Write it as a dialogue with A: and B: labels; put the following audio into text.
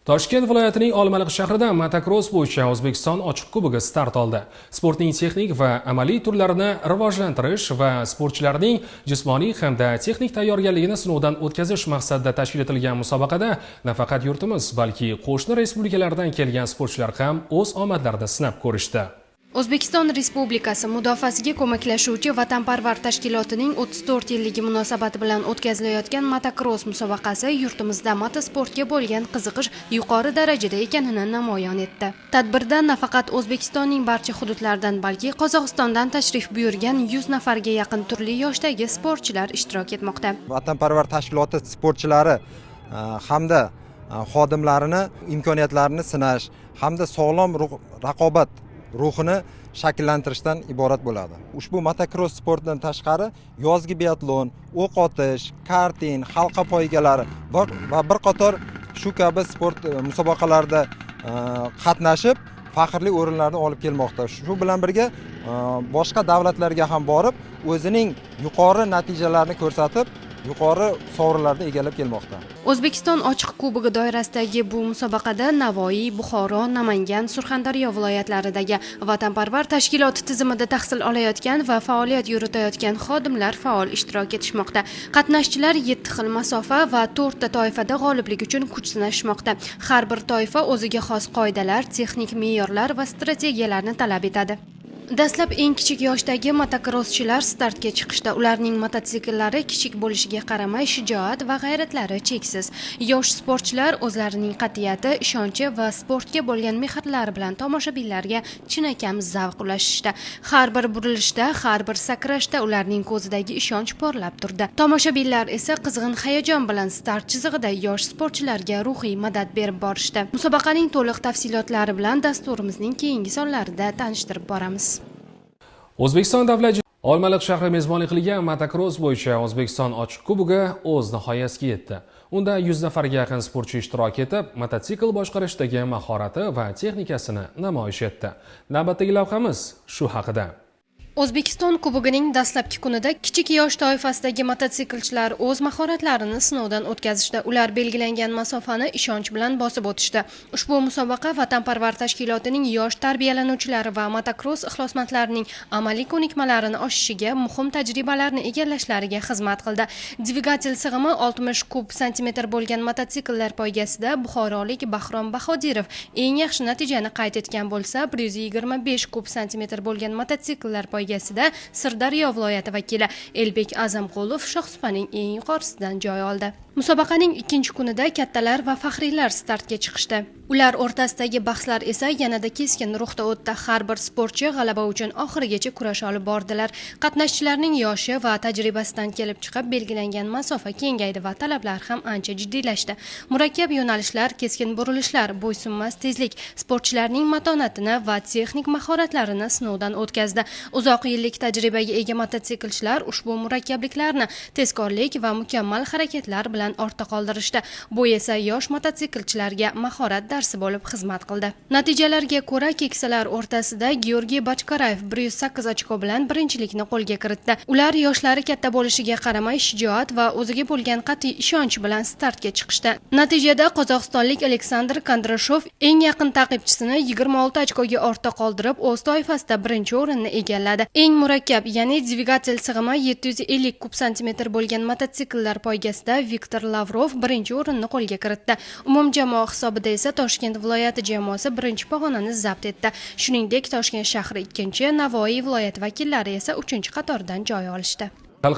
A: Toshkent viloyatining Olmaliq shahrida motokross bo'yicha O'zbekiston ochiq kubogi start oldi. Sportning texnik va amaliy turlarini rivojlantirish va sportchilarning jismoniy hamda texnik tayyorgarligini sinovdan o'tkazish maqsadida tashkil etilgan musobaqada nafaqat yurtimiz, balki qo'shni respublikalardan kelgan sportchilar ham o'z omadlarida sinab ko'rishdi.
B: O'zbekiston Respublikasi mudofaasiga ko'maklashuvchi vatanparvar tashkilotining 34 yilligi munosabati bilan o'tkazilayotgan motokross musobaqasi yurtimizda motosportga bo'lgan qiziqish yuqori darajada ekanini namoyon etdi. Tadbirda nafaqat O'zbekistonning barcha hududlaridan, balki Qozog'istondan tashrif buyurgan 100 nafarga yaqin turli yoshdagi sportchilar ishtirok etmoqda.
C: Vatanparvar tashkiloti sportchilari hamda xodimlarini imkoniyatlarini sinash hamda sog'lom raqobat ruhini shakllantirishdan iborat bo'ladi. Ushbu motokross sportdan tashqari yozgi biatlon, o'q otish, karting, halqa poygalari va bir qator shu kabi sport musobaqalarida qatnashib, faxrli o'rinlarni olib kelmoqda. Shu bilan birga boshqa davlatlarga ham borib, o'zining yuqori natijalarni ko'rsatib, yuqori sovrinlarni egallab kelmoqda.
B: O'zbekiston ochiq kubogi doirasidagi bu musobaqada Navoiy, Buxoro, Namangan, Surxondaryo viloyatlaridagi vatanparvar tashkiloti tizimida tahsil olayotgan va faoliyat yuritayotgan xodimlar faol ishtirok etishmoqda. Qatnashchilar 7 xil masofa va 4 ta toifada g'oliblik uchun kuch sinashmoqda. Har bir toifa o'ziga xos qoidalar, texnik me'yorlar va strategiyalarni talab etadi. Dastlab eng kichik yoshdagi motokrosschilar startga chiqishda. Ularning mototsikllari kichik bo'lishiga qaramay shijoat va g'ayratlari cheksiz. Yosh sportchilar o'zlarining qat'iyati, ishonchi va sportga bo'lgan mehrlari bilan tomoshabinlarga chinakam zavq ulashishdi. Har bir burilishda, har bir sakrashda ularning ko'zidagi ishonch porlab turdi. Tomoshabinlar esa qizg'in hayajon bilan start chizig'ida yosh sportchilarga ruhiy madad berib borishdi. Musobaqaning to'liq tafsilotlari bilan dasturimizning keyingi sonlarida tanishtirib boramiz.
A: O'zbekiston davlat Olmaliq shahri mezbonlik qilgan motokross bo'yicha O'zbekiston ochiq kubogi o'z nihoyasiga yetdi. Unda 100 nafarga yaqin sportchi ishtirok etib, mototsikl boshqarishdagi mahorati va texnikasini namoyish etdi. Navbatdagi lavhamiz shu haqida.
B: O'zbekiston kubogining dastlabki kunida kichik yosh toifasidagi mototsiklchilar o'z mahoratlarini sinovdan o'tkazishdi. Ular belgilangan masofani ishonch bilan bosib o'tishdi. Ushbu musobaqa vatanparvar tashkilotining yosh tarbiyalanuvchilari va motokross ixlosmandlarining amaliy ko'nikmalarini oshishiga, muhim tajribalarni egallashlariga xizmat qildi. Dvigatel sig'imi 60 kub santimetr bo'lgan mototsikllar poygasida buxorolik Bahrom Bahodirov eng yaxshi natijani qayd etgan bo'lsa, 125 kub santimetr bo'lgan mototsikllar poygasida Sirdaryo viloyati vakili Elbek Azamqulov shohsupaning eng yuqorisidan joy oldi. Musobaqaning ikkinchi kunida kattalar va faxriylar startga chiqishdi. Ular o'rtasidagi bahslar esa yanada keskin ruhda o'tdi. Har bir sportchi g'alaba uchun oxirigacha kurash olib bordilar. Qatnashchilarning yoshi va tajribasidan kelib chiqib belgilangan masofa kengaydi va talablar ham ancha jiddiylashdi. Murakkab yo'nalishlar, keskin burilishlar, bo'ysunmas tezlik sportchilarning matonatini va texnik mahoratlarini sinovdan o'tkazdi. Uzoq yillik tajribaga ega mototsiklchilar ushbu murakkabliklarni tezkorlik va mukammal harakatlar bilan ortda qoldirishdi. Bu esa yosh mototsiklchilarga mahorat darsi bo'lib xizmat qildi. Natijalarga ko'ra keksalar o'rtasida Georgiy Bachkarayev 108 ochko bilan birinchilikni qo'lga kiritdi. Ular yoshlari katta bo'lishiga qaramay shijoat va o'ziga bo'lgan qat'iy ishonch bilan startga chiqishdi. Natijada qozog'istonlik Aleksandr Kondrashov eng yaqin ta'qibchisini 26 ochkoga ortda qoldirib, o'z toifasida birinchi o'rinni egalladi. Eng murakkab, ya'ni dvigatel sig'imi 750 kub santimetr bo'lgan mototsikllar poygasida Viktor Lavrov birinchi o'rinni qo'lga kiritdi. Umumjamoa hisobida esa Toshkent viloyati jamoasi birinchi pog'onani zabt etdi. Shuningdek, Toshkent shahri ikkinchi, Navoiy viloyati vakillari esa 3-qatordan joy olishdi.